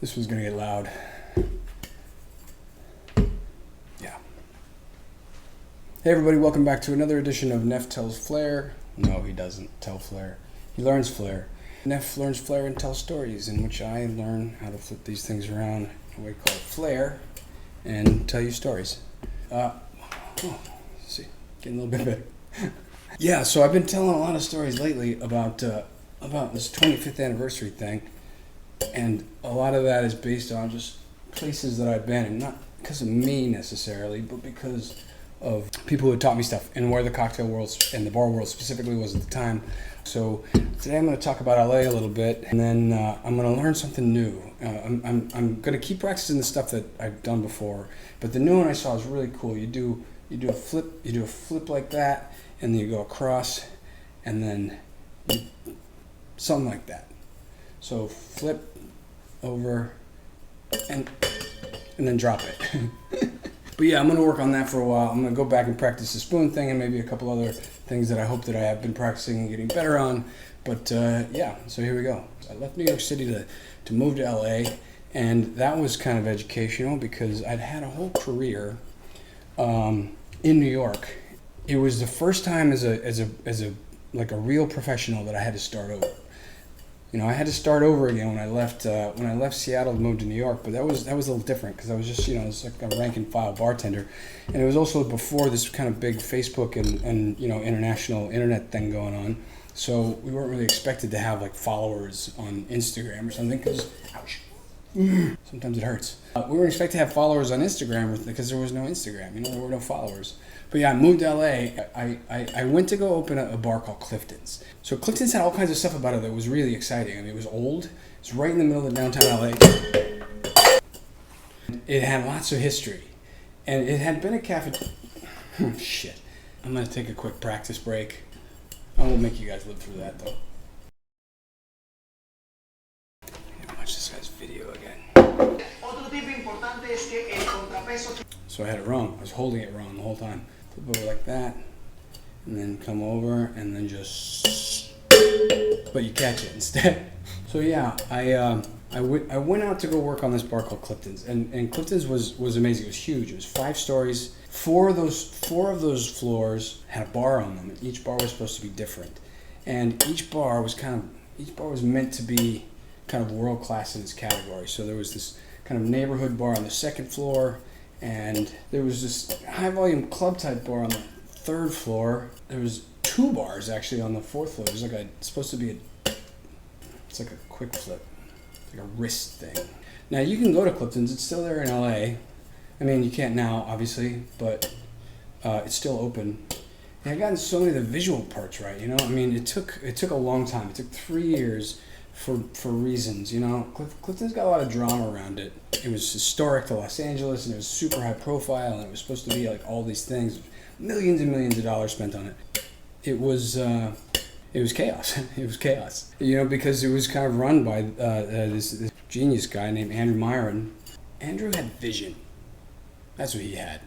This one's gonna get loud. Yeah. Hey everybody, welcome back to another edition of Neff Tells Flair. No, he doesn't tell Flair. He learns Flair. Neff learns Flair and tells stories in which I learn how to flip these things around in a way called Flair and tell you stories. See, getting a little bit better. Yeah, so I've been telling a lot of stories lately about this 25th anniversary thing. And a lot of that is based on just places that I've been, and not because of me necessarily, but because of people who had taught me stuff and where the cocktail world and the bar world specifically was at the time. So today I'm going to talk about LA a little bit, and then I'm going to learn something new. I'm going to keep practicing the stuff that I've done before, but the new one I saw is really cool. You do a flip like that, and then you go across, and then something like that. So flip over and then drop it. But yeah, I'm going to work on that for a while. I'm going to go back and practice the spoon thing and maybe a couple other things that I hope that I have been practicing and getting better on. But yeah, so here we go. I left New York City to move to LA, and that was kind of educational because I'd had a whole career in New York. It was the first time as a real professional that I had to start over. You know, I had to start over again when I left Seattle to move to New York, but that was a little different because I was just, it was like a rank and file bartender, and it was also before this kind of big Facebook and international internet thing going on. So we weren't really expected to have like followers on Instagram or something because, ouch, sometimes it hurts. We weren't expected to have followers on Instagram because there was no Instagram. There were no followers. But yeah, I moved to LA. I went to go open a bar called Clifton's. So Clifton's had all kinds of stuff about it that was really exciting. I mean, it was old. It's right in the middle of downtown LA. It had lots of history. And it had been a cafe... Shit. I'm going to take a quick practice break. I won't make you guys live through that, though. Watch this guy's video again. So I had it wrong. I was holding it wrong the whole time. Flip over like that, and then come over, and then just... But you catch it instead. So yeah, I went out to go work on this bar called Clifton's, and Clifton's was amazing. It was huge. It was 5 stories. Four of those floors had a bar on them, and each bar was supposed to be different. And each bar was meant to be kind of world class in its category. So there was this kind of neighborhood bar on the 2nd floor, and there was this high volume club type bar on the 3rd floor. There was 2 bars actually on the 4th floor. It was like it's like a quick flip, like a wrist thing. Now you can go to Clifton's. It's still there in LA. I mean, you can't now, obviously, but it's still open. And I've gotten so many of the visual parts right. I mean, it took a long time. It took 3 years for reasons. Clifton's got a lot of drama around it. It was historic to Los Angeles, and it was super high profile, and it was supposed to be like all these things, millions and millions of dollars spent on it. It was chaos. It was chaos. Because it was kind of run by this genius guy named Andrew Myron. Andrew had vision. That's what he had.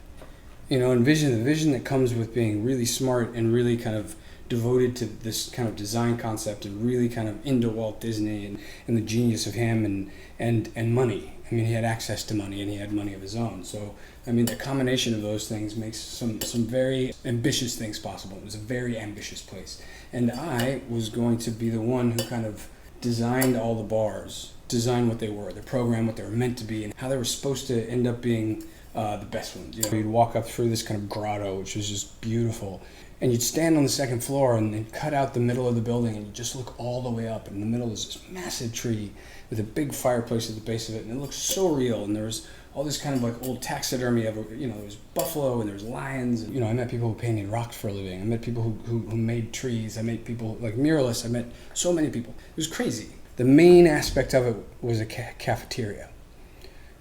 And the vision that comes with being really smart and really kind of devoted to this kind of design concept and really kind of into Walt Disney and the genius of him and money. I mean, he had access to money and he had money of his own. So, I mean, the combination of those things makes some very ambitious things possible. It was a very ambitious place. And I was going to be the one who kind of designed all the bars, designed what they were, the program, what they were meant to be, and how they were supposed to end up being the best ones. You'd walk up through this kind of grotto, which was just beautiful. And you'd stand on the 2nd floor and then cut out the middle of the building, and you just look all the way up. And in the middle is this massive tree with a big fireplace at the base of it, and it looked so real. And there was all this kind of like old taxidermy of, there was buffalo and there was lions. And, I met people who painted rocks for a living. I met people who made trees. I met people like muralists. I met so many people. It was crazy. The main aspect of it was a cafeteria.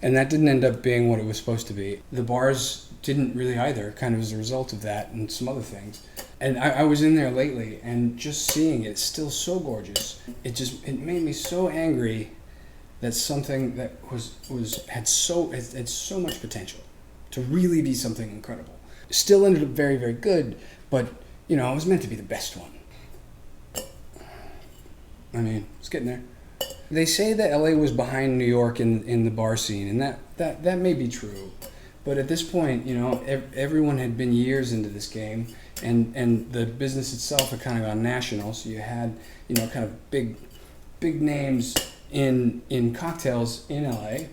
And that didn't end up being what it was supposed to be. The bars didn't really either, kind of as a result of that and some other things. And I was in there lately, and just seeing it, still so gorgeous. It made me so angry that something that had so much potential to really be something incredible. It still ended up very, very good, but it was meant to be the best one. I mean, it's getting there. They say that LA was behind New York in the bar scene, and that may be true. But at this point, everyone had been years into this game, and the business itself had kind of gone national. So you had, kind of big names in cocktails in LA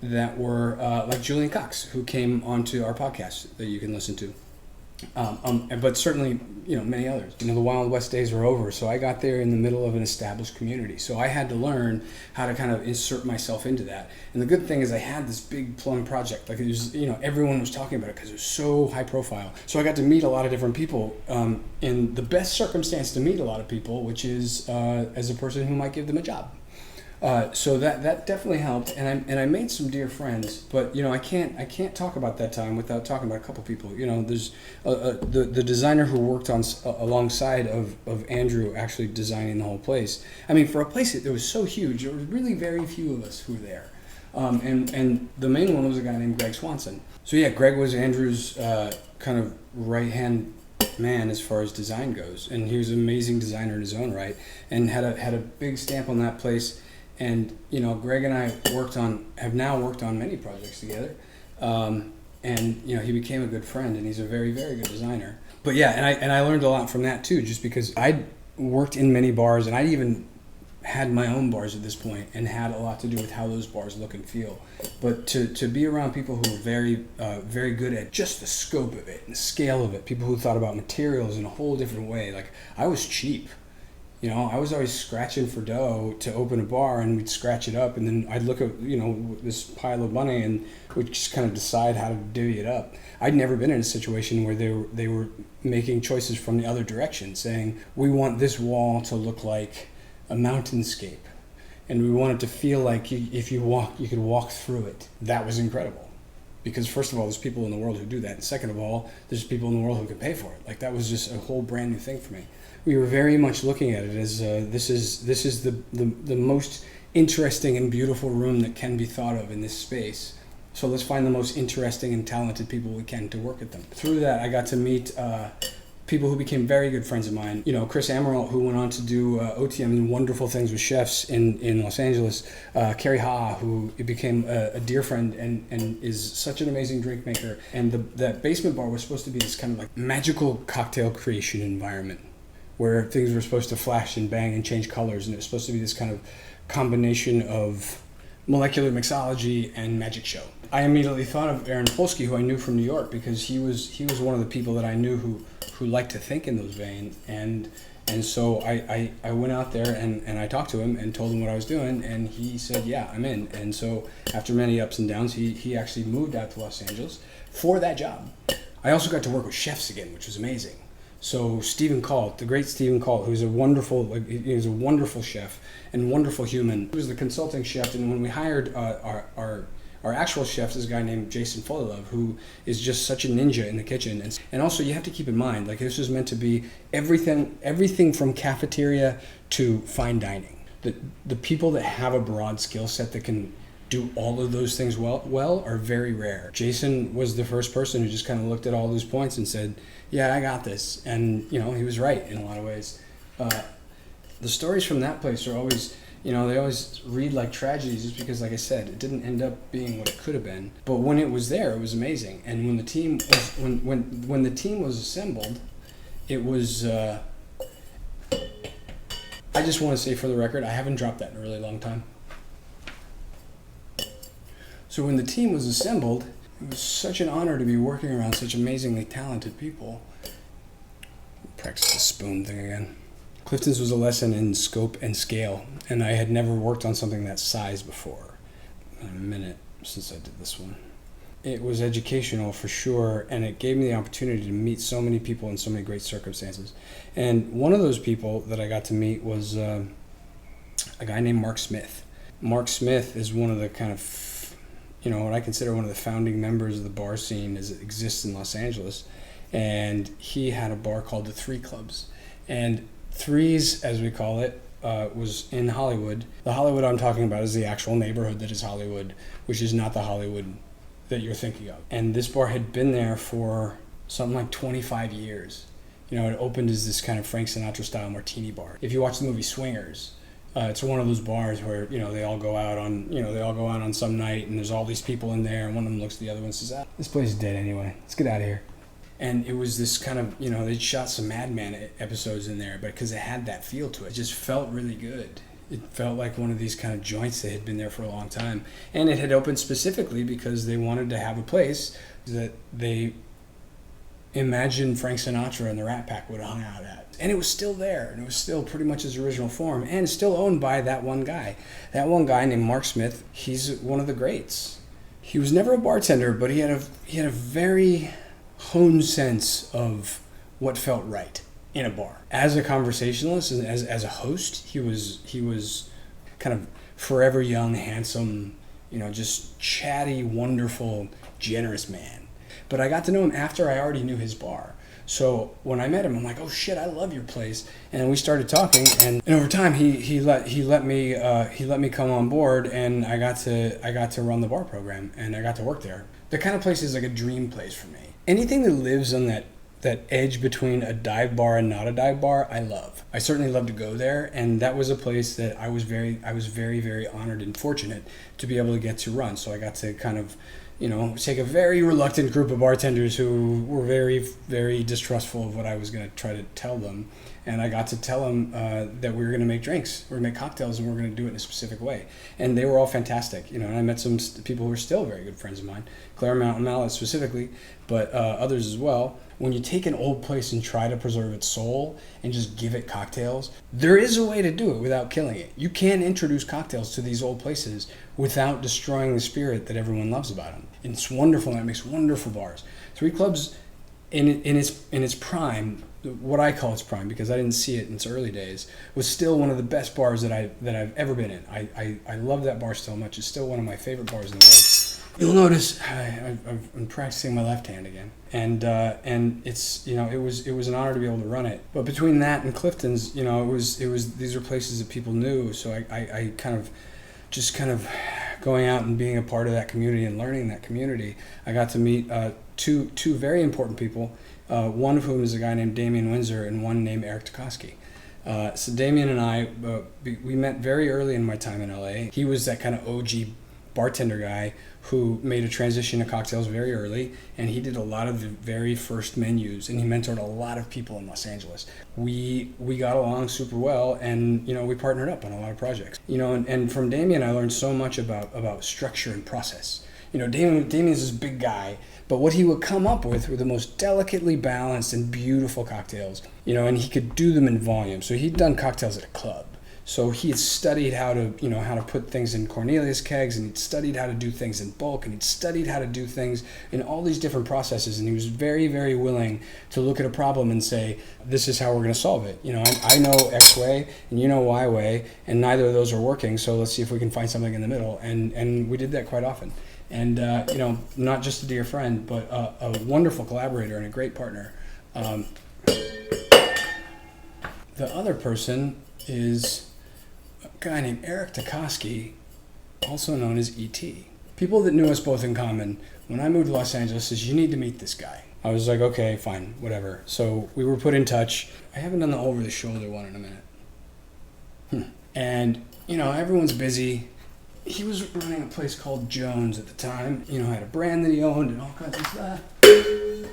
that were like Julian Cox, who came onto our podcast that you can listen to. But certainly, many others. The Wild West days are over, so I got there in the middle of an established community. So I had to learn how to kind of insert myself into that. And the good thing is I had this big plum project. Like, it was, everyone was talking about it because it was so high profile. So I got to meet a lot of different people in the best circumstance to meet a lot of people, which is as a person who might give them a job. So that definitely helped, and I made some dear friends. But I can't talk about that time without talking about a couple people. There's the designer who worked on alongside of Andrew actually designing the whole place. I mean, for a place that was so huge, there was really very few of us who were there, and the main one was a guy named Greg Swanson. So yeah, Greg was Andrew's kind of right hand man as far as design goes, and he was an amazing designer in his own right, and had a big stamp on that place. And Greg and I have now worked on many projects together, and he became a good friend, and he's a very, very good designer. But yeah, and I learned a lot from that too, just because I'd worked in many bars, and I'd even had my own bars at this point, and had a lot to do with how those bars look and feel. But to be around people who were very, very good at just the scope of it and the scale of it, people who thought about materials in a whole different way. Like, I was cheap. I was always scratching for dough to open a bar, and we'd scratch it up, and then I'd look at, this pile of money, and we'd just kind of decide how to divvy it up. I'd never been in a situation where they were making choices from the other direction, saying, we want this wall to look like a mountainscape, and we want it to feel like you could walk through it. That was incredible. Because first of all, there's people in the world who do that, and second of all, there's people in the world who can pay for it. Like, that was just a whole brand new thing for me. We were very much looking at it as this is the most interesting and beautiful room that can be thought of in this space. So let's find the most interesting and talented people we can to work at them. Through that, I got to meet people who became very good friends of mine. Chris Amaral, who went on to do OTM and wonderful things with chefs in Los Angeles. Carrie Ha, who became a dear friend and is such an amazing drink maker. And that basement bar was supposed to be this kind of like magical cocktail creation environment, where things were supposed to flash and bang and change colors, and it was supposed to be this kind of combination of molecular mixology and magic show. I immediately thought of Aaron Polsky, who I knew from New York, because he was one of the people that I knew who liked to think in those veins, and so I went out there and I talked to him and told him what I was doing, and he said, yeah, I'm in. And so after many ups and downs, he actually moved out to Los Angeles for that job. I also got to work with chefs again, which was amazing. So Stephen Calt, the great Stephen Calt, who's a wonderful chef and wonderful human. He was the consulting chef, and when we hired our actual chef is a guy named Jason Folilov, who is just such a ninja in the kitchen. And also, you have to keep in mind, like, this is meant to be everything from cafeteria to fine dining. The people that have a broad skill set that can do all of those things well are very rare. Jason was the first person who just kind of looked at all those points and said, yeah, I got this. And, he was right in a lot of ways. The stories from that place are always, they always read like tragedies, just because, like I said, it didn't end up being what it could have been. But when it was there, it was amazing. And when the team was, when the team was assembled, it was, I just want to say for the record, I haven't dropped that in a really long time. So when the team was assembled, it was such an honor to be working around such amazingly talented people. Practice the spoon thing again. Clifton's was a lesson in scope and scale, and I had never worked on something that size before. In a minute since I did this one. It was educational for sure, and it gave me the opportunity to meet so many people in so many great circumstances. And one of those people that I got to meet was a guy named Mark Smith. Mark Smith is one of the kind of, what I consider one of the founding members of the bar scene as it exists in Los Angeles. And he had a bar called the Three Clubs. And Threes, as we call it, was in Hollywood. The Hollywood I'm talking about is the actual neighborhood that is Hollywood, which is not the Hollywood that you're thinking of. And this bar had been there for something like 25 years. It opened as this kind of Frank Sinatra style martini bar. If you watch the movie Swingers, It's one of those bars where they all go out on some night, and there's all these people in there, and one of them looks at the other one and says, "This place is dead anyway. Let's get out of here." And it was this kind of they shot some Mad Men episodes in there, but because it had that feel to it, it just felt really good. It felt like one of these kind of joints that had been there for a long time, and it had opened specifically because they wanted to have a place that they imagined Frank Sinatra and the Rat Pack would have hung out at. And it was still there, and it was still pretty much its original form, and still owned by that one guy. That one guy named Mark Smith, he's one of the greats. He was never a bartender, but he had a very honed sense of what felt right in a bar. As a conversationalist and as a host, he was kind of forever young, handsome, just chatty, wonderful, generous man. But I got to know him after I already knew his bar. So when I met him, I'm like, "Oh shit, I love your place." And we started talking, and over time he let me come on board, and I got to run the bar program, and I got to work there. The kind of place is like a dream place for me. Anything that lives on that edge between a dive bar and not a dive bar, I love. I certainly love to go there, and that was a place that I was very, very honored and fortunate to be able to get to run. So I got to kind of take a very reluctant group of bartenders who were very, very distrustful of what I was going to try to tell them. And I got to tell them that we were going to make drinks, we were going to make cocktails, and we were going to do it in a specific way. And they were all fantastic. And I met some people who are still very good friends of mine, Claire Mallet specifically, but others as well. When you take an old place and try to preserve its soul and just give it cocktails, there is a way to do it without killing it. You can introduce cocktails to these old places without destroying the spirit that everyone loves about them. And it's wonderful, and it makes wonderful bars. Three Clubs in its prime, what I call its prime, because I didn't see it in its early days, was still one of the best bars that I've ever been in. I love that bar so much. It's still one of my favorite bars in the world. You'll notice I'm practicing my left hand again, and it's it was an honor to be able to run it. But between that and Clifton's, it was these are places that people knew. So I kind of going out and being a part of that community and learning that community, I got to meet two very important people. One of whom is a guy named Damien Windsor, and one named Eric Tukoski. So Damien and I, we met very early in my time in LA. He was that kind of OG bartender guy who made a transition to cocktails very early, and he did a lot of the very first menus, and he mentored a lot of people in Los Angeles. We got along super well, and we partnered up on a lot of projects. And from Damien I learned so much about structure and process. Damien's this big guy, but what he would come up with were the most delicately balanced and beautiful cocktails, and he could do them in volume. So he'd done cocktails at a club. So he had studied how to put things in Cornelius kegs, and he'd studied how to do things in bulk, and he'd studied how to do things in all these different processes, and he was very, very willing to look at a problem and say, this is how we're going to solve it. I know X way, and you know Y way, and neither of those are working, so let's see if we can find something in the middle. And we did that quite often. And, not just a dear friend, but a wonderful collaborator and a great partner. The other person is a guy named Eric Tukoski, also known as E.T. People that knew us both in common, when I moved to Los Angeles, says, "You need to meet this guy." I was like, okay, fine, whatever. So we were put in touch. I haven't done the over-the-shoulder one in a minute. And, everyone's busy. He was running a place called Jones at the time. Had a brand that he owned and all kinds of stuff. He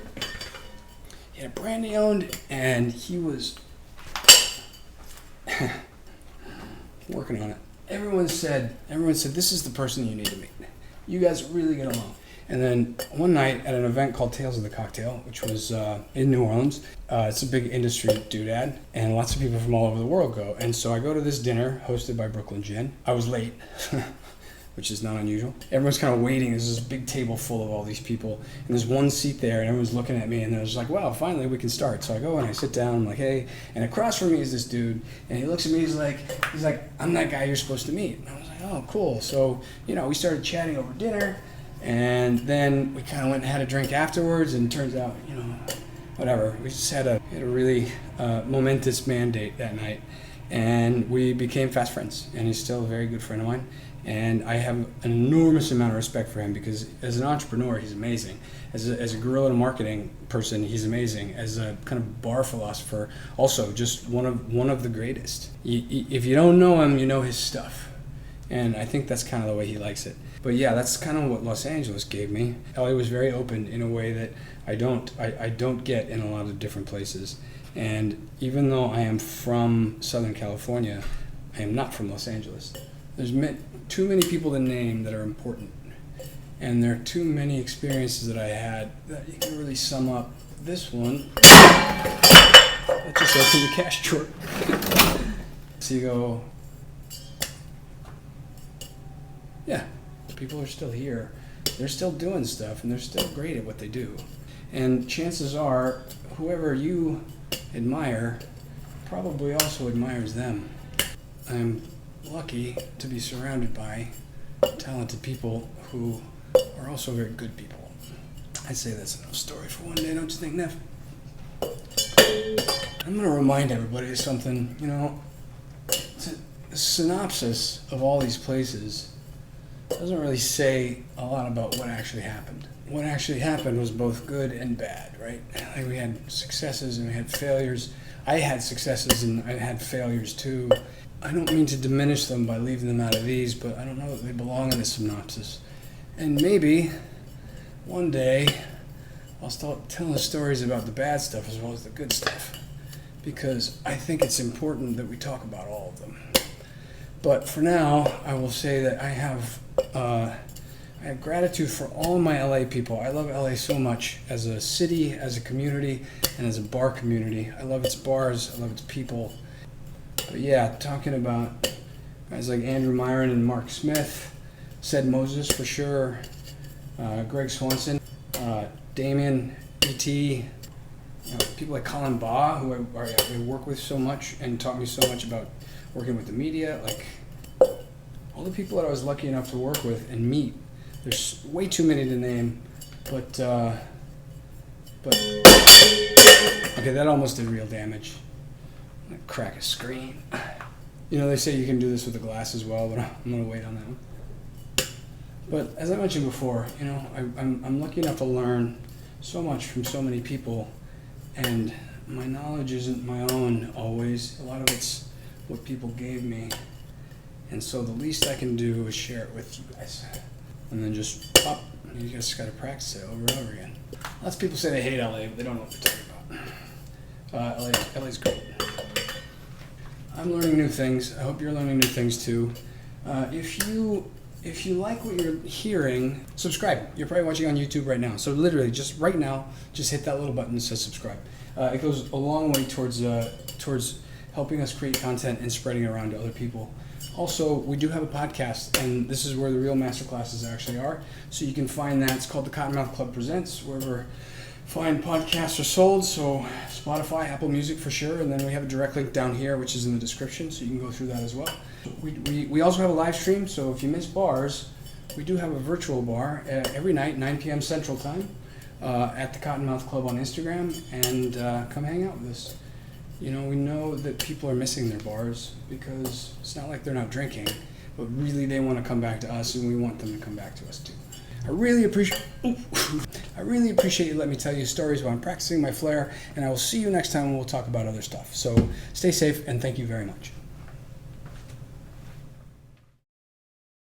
had a brand he owned, and he was working on it. Everyone said, this is the person you need to meet. You guys really get along. And then one night at an event called Tales of the Cocktail, which was in New Orleans, it's a big industry doodad, and lots of people from all over the world go. And so I go to this dinner hosted by Brooklyn Gin. I was late, which is not unusual. Everyone's kind of waiting. There's this big table full of all these people, and there's one seat there, and everyone's looking at me, and they're just like, wow, finally we can start. So I go and I sit down, I'm like, hey, and across from me is this dude, and he looks at me, he's like, I'm that guy you're supposed to meet. And I was like, oh, cool. So, we started chatting over dinner, and then we kind of went and had a drink afterwards, and it turns out, whatever. We just had a really momentous mandate that night, and we became fast friends, and he's still a very good friend of mine. And I have an enormous amount of respect for him because as an entrepreneur, he's amazing. As a guerrilla marketing person, he's amazing. As a kind of bar philosopher, also just one of the greatest. If you don't know him, you know his stuff. And I think that's kind of the way he likes it. But yeah, that's kind of what Los Angeles gave me. LA was very open in a way that I don't get in a lot of different places. And even though I am from Southern California, I am not from Los Angeles. There's too many people to name that are important. And there are too many experiences that I had that you can really sum up. This one, that just opened the cash drawer. So you go, yeah, people are still here. They're still doing stuff, and they're still great at what they do. And chances are, whoever you admire probably also admires them. I'm lucky to be surrounded by talented people who are also very good people. I'd say that's enough story for one day, don't you think, Neff? I'm going to remind everybody of something. You know, a synopsis of all these places doesn't really say a lot about what actually happened. What actually happened was both good and bad, right? Like we had successes and we had failures. I had successes and I had failures too. I don't mean to diminish them by leaving them out of these, but I don't know that they belong in a synopsis. And maybe one day I'll start telling stories about the bad stuff as well as the good stuff, because I think it's important that we talk about all of them. But for now, I will say that I have gratitude for all of my LA people. I love LA so much as a city, as a community, and as a bar community. I love its bars, I love its people. But yeah, talking about guys like Andrew Myron and Mark Smith, Said Moses for sure, Greg Swanson, Damien, E.T., people like Colin Baugh, who I work with so much and taught me so much about working with the media. Like all the people that I was lucky enough to work with and meet. There's way too many to name, but okay, that almost did real damage. I'm gonna crack a screen. You know, they say you can do this with a glass as well, but I'm gonna wait on that one. But as I mentioned before, you know, I'm lucky enough to learn so much from so many people, and my knowledge isn't my own always. A lot of it's what people gave me, and so the least I can do is share it with you guys. And then just pop, you just gotta practice it over and over again. Lots of people say they hate LA, but they don't know what they're talking about. LA's great. I'm learning new things. I hope you're learning new things too. If you like what you're hearing, subscribe. You're probably watching on YouTube right now. So literally, just right now, just hit that little button that says subscribe. It goes a long way towards helping us create content and spreading it around to other people. Also, we do have a podcast, and this is where the real masterclasses actually are. So you can find that. It's called the Cottonmouth Club Presents, wherever fine podcasts are sold. So Spotify, Apple Music for sure, and then we have a direct link down here, which is in the description, so you can go through that as well. We also have a live stream, so if you miss bars, we do have a virtual bar every night, 9 p.m. Central Time, at the Cottonmouth Club on Instagram, and come hang out with us. You know, we know that people are missing their bars because it's not like they're not drinking, but really they want to come back to us, and we want them to come back to us too. I really appreciate you letting me tell you stories while I'm practicing my Flair, and I will see you next time when we'll talk about other stuff. So stay safe, and thank you very much.